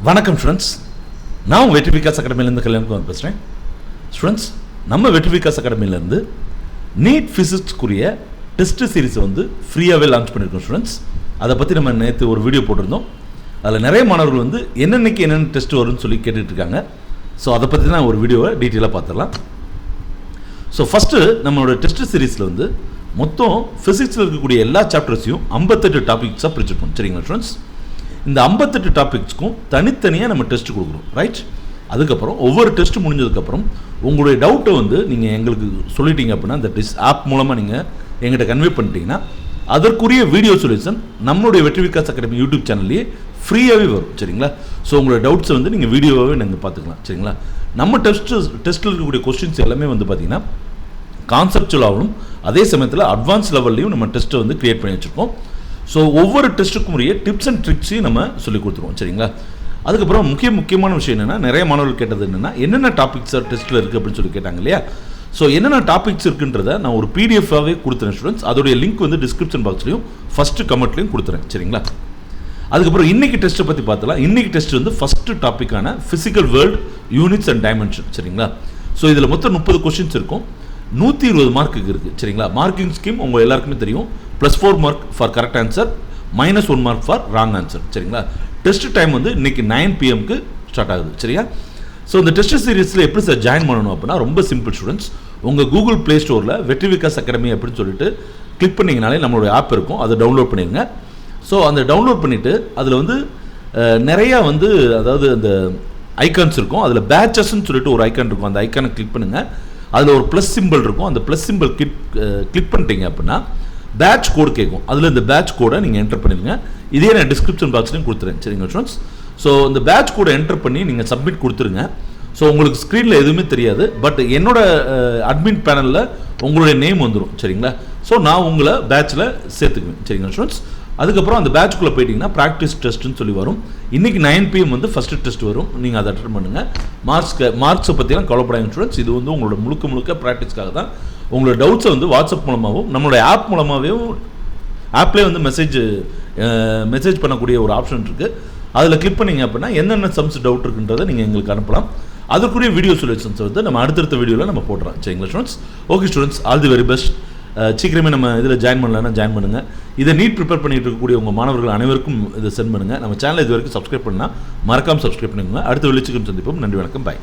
வணக்கம் ஸ்டூடெண்ட்ஸ், நான் வெற்றி விகாஸ் அகாடமியிலேருந்து கல்யாணம் பேசுகிறேன். ஸ்டூடெண்ட்ஸ், நம்ம வெற்றி விகாஸ் அகாடமியிலேருந்து நீட் ஃபிசிக்ஸ்க்குரிய டெஸ்ட் சீரிஸை ஃப்ரீயாகவே லான்ச் பண்ணியிருக்கோம். ஸ்டூடெண்ட்ஸ், அதை பற்றி நம்ம நேற்று ஒரு வீடியோ போட்டிருந்தோம். அதில் நிறைய மாணவர்கள் என்னென்ன டெஸ்ட் வரும்னு சொல்லி கேட்டுட்டு இருக்காங்க. ஸோ அதை பற்றி தான் ஒரு வீடியோவை டீட்டெயிலாக பார்த்துடலாம். ஸோ ஃபஸ்ட்டு நம்மளோட டெஸ்ட் சீரிஸில் மொத்தம் ஃபிசிக்ஸில் இருக்கக்கூடிய எல்லா சாப்டர்ஸையும் 58 டாபிக்ஸாக பிரிச்சுருக்கோம். சரிங்களா ஸ்டூடெண்ட்ஸ், இந்த 58 டாபிக்ஸ்க்கும் தனித்தனியாக நம்ம டெஸ்ட் கொடுக்குறோம். ரைட், அதுக்கப்புறம் ஒவ்வொரு டெஸ்ட் முடிஞ்சதுக்கப்புறம் உங்களுடைய டவுட்டை நீங்கள் எங்களுக்கு சொல்லிட்டீங்க அப்படின்னா, அந்த டெஸ்ட் ஆப் மூலமாக நீங்கள் எங்கிட்ட கன்வே பண்ணிட்டீங்கன்னா அதற்குரிய வீடியோ சொல்யூஷன் நம்மளுடைய வெற்றி விகாஸ் அகாடமி யூடியூப் சேனல்லையே ஃப்ரீயாகவே வரும். சரிங்களா, ஸோ உங்களுடைய டவுட்ஸை நீங்கள் வீடியோவாகவே நீங்கள் பார்த்துக்கலாம். சரிங்களா, நம்ம டெஸ்ட்டில் இருக்கக்கூடிய கொஸ்டின்ஸ் எல்லாமே பார்த்தீங்கன்னா கான்செப்சுவலாகவும் அதே சமயத்தில் அட்வான்ஸ் லெவல்லையும் நம்ம டெஸ்ட்டை க்ரியேட் பண்ணி வச்சுருக்கோம். ஸோ ஒவ்வொரு டெஸ்ட்டுக்கும் உரிய டிப்ஸ் அண்ட் ட்ரிக்ஸையும் நம்ம சொல்லிக் கொடுத்துருவோம். சரிங்களா, அதுக்கப்புறம் முக்கியமான விஷயம் என்னென்னா, நிறைய மாணவர்கள் கேட்டது என்னென்ன டாபிக்ஸ் டெஸ்ட்டில் இருக்குது அப்படின்னு சொல்லி கேட்டாங்க இல்லையா. ஸோ என்னென்ன டாபிக்ஸ் இருக்குன்றதை நான் ஒரு பிடிஎஃபாகவே கொடுத்துறேன் ஸ்டூடெண்ட்ஸ். அதோடைய லிங்க் டிஸ்கிரிப்ஷன் பாக்ஸ்லையும் ஃபஸ்ட்டு கமெண்ட்லையும் கொடுத்துறேன். சரிங்களா, அதுக்கப்புறம் இன்றைக்கி டெஸ்ட்டை பற்றி பார்த்தலாம். இன்றைக்கி டெஸ்ட் ஃபஸ்ட்டு டாப்பிக்கான physical world units and dimension. சரிங்களா, ஸோ இதில் மொத்தம் 30 கொஸ்டின்ஸ் இருக்கும். 120 மார்க்குக்கு இருக்குது. சரிங்களா, மார்க்கிங் ஸ்கீம் உங்கள் எல்லாருக்குமே தெரியும். +4 mark for correct answer, -1 mark for wrong answer. சரிங்களா, டெஸ்ட் டைம் இன்றைக்கி 9 PM ஸ்டார்ட் ஆகுது. சரியா, ஸோ இந்த டெஸ்ட் சீரிஸில் எப்படி சார் ஜாயின் பண்ணணும் அப்படின்னா, ரொம்ப சிம்பிள் ஸ்டூடெண்ட்ஸ். உங்கள் கூகுள் ப்ளே ஸ்டோரில் வெற்றி விகாஸ் அகாடமி அப்படின்னு சொல்லிட்டு கிளிக் பண்ணிங்கனாலே நம்மளுடைய ஆப் இருக்கும். அதை டவுன்லோட் பண்ணிடுங்க. ஸோ அந்த டவுன்லோட் பண்ணிவிட்டு அதில் நிறையா அதாவது அந்த ஐக்கான்ஸ் இருக்கும். அதில் பேட்சஸ்ன்னு சொல்லிட்டு ஒரு ஐக்கான் இருக்கும். அந்த ஐக்கானை கிளிக் பண்ணுங்கள். அதில் ஒரு ப்ளஸ் சிம்பிள் இருக்கும். அந்த ப்ளஸ் சிம்பிள் கிளிக் பண்ணிட்டீங்க அப்படின்னா பேட்ச் கோடு கேட்கும். அதில் இந்த பேட்ச் கோடை நீங்கள் என்டர் பண்ணிடுங்க. இதே நான் டிஸ்கிரிப்ஷன் பாக்ஸ்லையும் கொடுத்துறேன். சரிங்க ஸ்டூடெண்ட்ஸ், ஸோ இந்த பேட்ச் கோடை என்டர் பண்ணி நீங்கள் சப்மிட் கொடுத்துருங்க. ஸோ உங்களுக்கு ஸ்க்ரீனில் எதுவுமே தெரியாது, பட் என்னோட அட்மின் பேனலில் உங்களுடைய நேம் வந்துடும். சரிங்களா, ஸோ நான் உங்களை பேட்சில் சேர்த்துக்குவேன். சரிங்களா ஸ்டூடெண்ட்ஸ், அதுக்கப்புறம் அந்த பேட்ச்குள்ளே போயிட்டீங்கன்னா ப்ராக்டிஸ் டெஸ்ட்டுன்னு சொல்லி வரும். இன்றைக்கி 9 PM ஃபஸ்ட்டு டெஸ்ட் வரும். நீங்கள் அதை அட்டன் பண்ணுங்கள். மார்க்ஸை பற்றிலாம் கவலைப்படாங்க ஸ்டூடெண்ட்ஸ். இது உங்களோட முழுக்க ப்ராக்டிஸ்க்காக தான். உங்களோட டவுட்ஸை வாட்ஸ்அப் மூலமாகவும் நம்மளுடைய ஆப் மூலமாகவும் ஆப்லேயே மெசேஜ் பண்ணக்கூடிய ஒரு ஆப்ஷன் இருக்குது. அதில் கிளிக் பண்ணிங்க அப்படின்னா என்னென்ன சம்ஸ் டவுட் இருக்குன்றதை நீங்கள் எங்களுக்கு அனுப்பலாம். அதுக்குரிய வீடியோ சொல்யூஷன்ஸ் நம்ம அடுத்தடுத்த வீடியோவில் நம்ம போடுறோம். சரிங்களா students, okay students, all the very best. சீக்கிரமே நம்ம இதில் ஜாயின் பண்ணலன்னா ஜாயின் பண்ணுங்கள். இதை நீட் ப்ரிப்பேர் பண்ணிட்டு இருக்கக்கூடிய உங்கள் மாணவர்கள் அனைவருக்கும் இதை சென்ட் பண்ணுங்கள். நம்ம சேனலை இது வரைக்கும் சப்ஸ்கிரைப் பண்ணால் மறக்காமல் சப்ஸ்கிரைப் பண்ணுங்க. அடுத்த வெளிச்சம் சந்திப்போம். நன்றி, வணக்கம், பாய்.